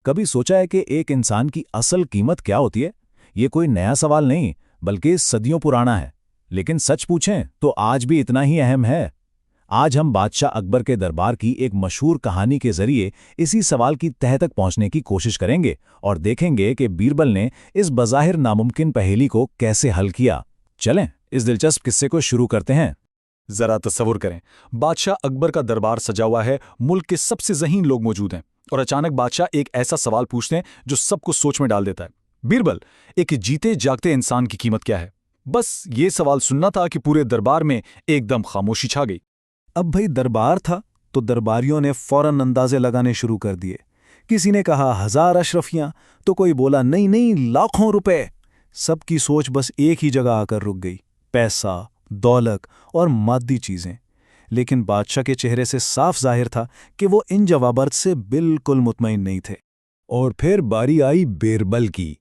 कभी सोचा है कि एक इंसान की असल कीमत क्या होती है? ये कोई नया सवाल नहीं, बल्कि सदियों पुराना है। लेकिन सच पूछें तो आज भी इतना ही अहम है। आज हम बादशाह अकबर के दरबार की एक मशहूर कहानी के जरिए इसी सवाल की तह तक पहुंचने की कोशिश करेंगे और देखेंगे कि बीरबल ने इस बज़ाहिर नामुमकिन पहेली को कैसे हल किया। चलें, इस दिलचस्प किस्से को शुरू करते हैं। जरा तस्वुर करें, बादशाह अकबर का दरबार सजा हुआ है, मुल्क के सबसे ज़हीन लोग मौजूद हैं और अचानक बादशाह एक ऐसा सवाल पूछते हैं जो सबको सोच में डाल देता है। बीरबल, एक जीते जागते इंसान की कीमत क्या है? बस ये सवाल सुनना था कि पूरे दरबार में एकदम खामोशी छा गई। अब भाई दरबार था तो दरबारियों ने फौरन अंदाजे लगाने शुरू कर दिए। किसी ने कहा 1000 अशरफियां, तो कोई बोला नहीं नहीं लाखों रुपए। सबकी सोच बस एक ही जगह आकर रुक गई, पैसा, दौलत और मादी चीजें। लेकिन बादशाह के चेहरे से साफ जाहिर था कि वो इन जवाबात से बिल्कुल मुतमईन नहीं थे। और फिर बारी आई बीरबल की।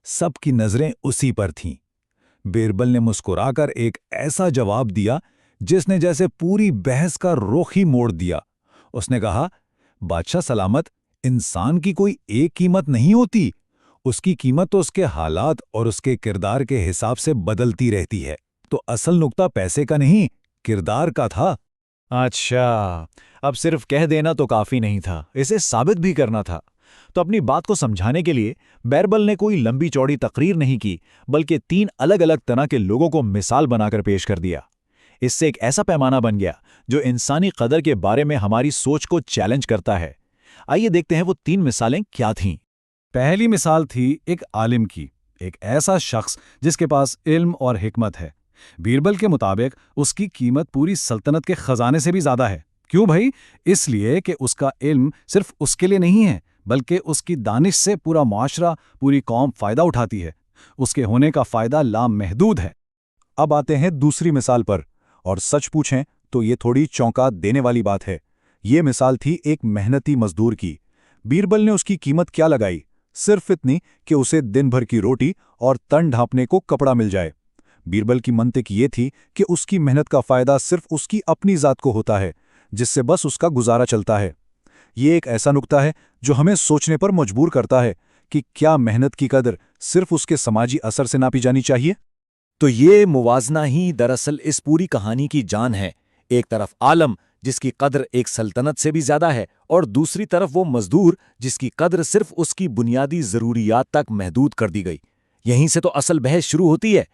सबकी नजरें उसी पर थीं। बीरबल ने मुस्कुराकर एक ऐसा जवाब दिया जिसने जैसे पूरी बहस का रुख ही मोड़ दिया। उसने कहा, बादशाह सलामत, इंसान की कोई एक कीमत नहीं होती। उसकी कीमत तो उसके हालात और उसके किरदार के हिसाब से बदलती रहती है। तो असल नुक्ता पैसे का नहीं, किरदार का था। अच्छा, अब सिर्फ कह देना तो काफी नहीं था, इसे साबित भी करना था। तो अपनी बात को समझाने के लिए बीरबल ने कोई लंबी चौड़ी तकरीर नहीं की, बल्कि 3 अलग अलग तरह के लोगों को मिसाल बनाकर पेश कर दिया। इससे एक ऐसा पैमाना बन गया जो इंसानी कदर के बारे में हमारी सोच को चैलेंज करता है। आइए देखते हैं वो 3 मिसालें क्या थीं। पहली मिसाल थी एक आलिम की, एक ऐसा शख्स जिसके पास इल्म और हिकमत है। बीरबल के मुताबिक उसकी कीमत पूरी सल्तनत के खजाने से भी ज्यादा है। क्यों भाई? इसलिए कि उसका इल्म सिर्फ उसके लिए नहीं है, बल्कि उसकी दानिश से पूरा मुआशरा, पूरी कौम फायदा उठाती है। उसके होने का फायदा लामहदूद है। अब आते हैं दूसरी मिसाल पर, और सच पूछें तो ये थोड़ी चौंका देने वाली बात है। ये मिसाल थी एक मेहनती मजदूर की। बीरबल ने उसकी कीमत क्या लगाई? सिर्फ इतनी कि उसे दिन भर की रोटी और तन ढांपने को कपड़ा मिल जाए। बीरबल की मंतिक ये थी कि उसकी मेहनत का फायदा सिर्फ उसकी अपनी जात को होता है, जिससे बस उसका गुजारा चलता है। ये एक ऐसा नुक्ता है जो हमें सोचने पर मजबूर करता है कि क्या मेहनत की कदर सिर्फ उसके समाजी असर से नापी जानी चाहिए? तो ये मुवाजना ही दरअसल इस पूरी कहानी की जान है। एक तरफ आलम जिसकी कद्र एक सल्तनत से भी ज्यादा है, और दूसरी तरफ वो मजदूर जिसकी कद्र सिर्फ उसकी बुनियादी जरूरियात तक महदूद कर दी गई। यहीं से तो असल बहस शुरू होती है।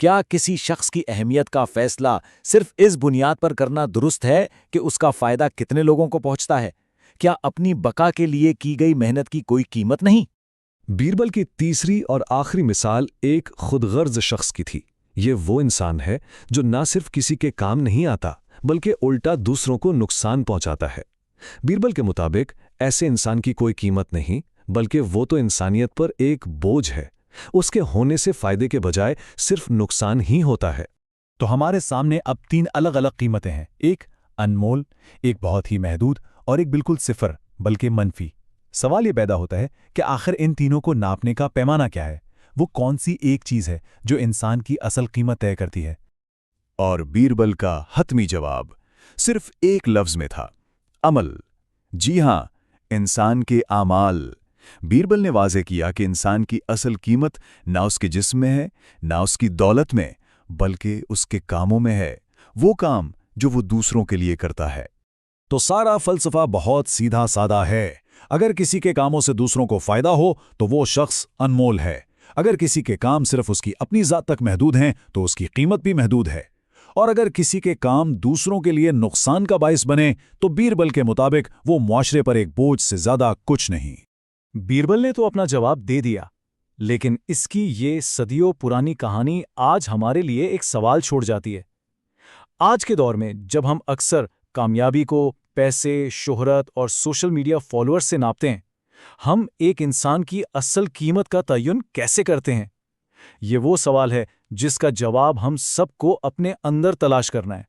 क्या किसी शख्स की अहमियत का फैसला सिर्फ इस बुनियाद पर करना दुरुस्त है कि उसका फायदा कितने लोगों को पहुंचता है? क्या अपनी बका के लिए की गई मेहनत की कोई कीमत नहीं? बीरबल की तीसरी और आखिरी मिसाल एक खुदगर्ज शख्स की थी। ये वो इंसान है जो ना सिर्फ किसी के काम नहीं आता, बल्कि उल्टा दूसरों को नुकसान पहुंचाता है। बीरबल के मुताबिक ऐसे इंसान की कोई कीमत नहीं, बल्कि वो तो इंसानियत पर एक बोझ है। उसके होने से फायदे के बजाय सिर्फ नुकसान ही होता है। तो हमारे सामने अब 3 अलग अलग कीमतें हैं, एक अनमोल, एक बहुत ही महदूद और एक बिल्कुल सिफर बल्कि मनफी। सवाल ये पैदा होता है कि आखिर इन तीनों को नापने का पैमाना क्या है? वो कौन सी एक चीज है जो इंसान की असल कीमत तय करती है? और बीरबल का हतमी जवाब सिर्फ एक लफ्ज में था, अमल। जी हां, इंसान के आमाल। बीरबल ने वाज़ेह किया कि इंसान की असल कीमत ना उसके जिस्म में है, ना उसकी दौलत में, बल्कि उसके कामों में है। वो काम जो वो दूसरों के लिए करता है। तो सारा फलसफा बहुत सीधा सादा है। अगर किसी के कामों से दूसरों को फायदा हो तो वो शख्स अनमोल है। अगर किसी के काम सिर्फ उसकी अपनी जात तक महदूद हैं तो उसकी कीमत भी महदूद है। और अगर किसी के काम दूसरों के लिए नुकसान का बाइस बने तो बीरबल के मुताबिक वो मुआशरे पर एक बोझ से ज्यादा कुछ नहीं। बीरबल ने तो अपना जवाब दे दिया, लेकिन इसकी ये सदियों पुरानी कहानी आज हमारे लिए एक सवाल छोड़ जाती है। आज के दौर में जब हम अक्सर कामयाबी को पैसे, शोहरत और सोशल मीडिया फॉलोअर्स से नापते हैं, हम एक इंसान की असल कीमत का तयन कैसे करते हैं? ये वो सवाल है जिसका जवाब हम सबको अपने अंदर तलाश करना है।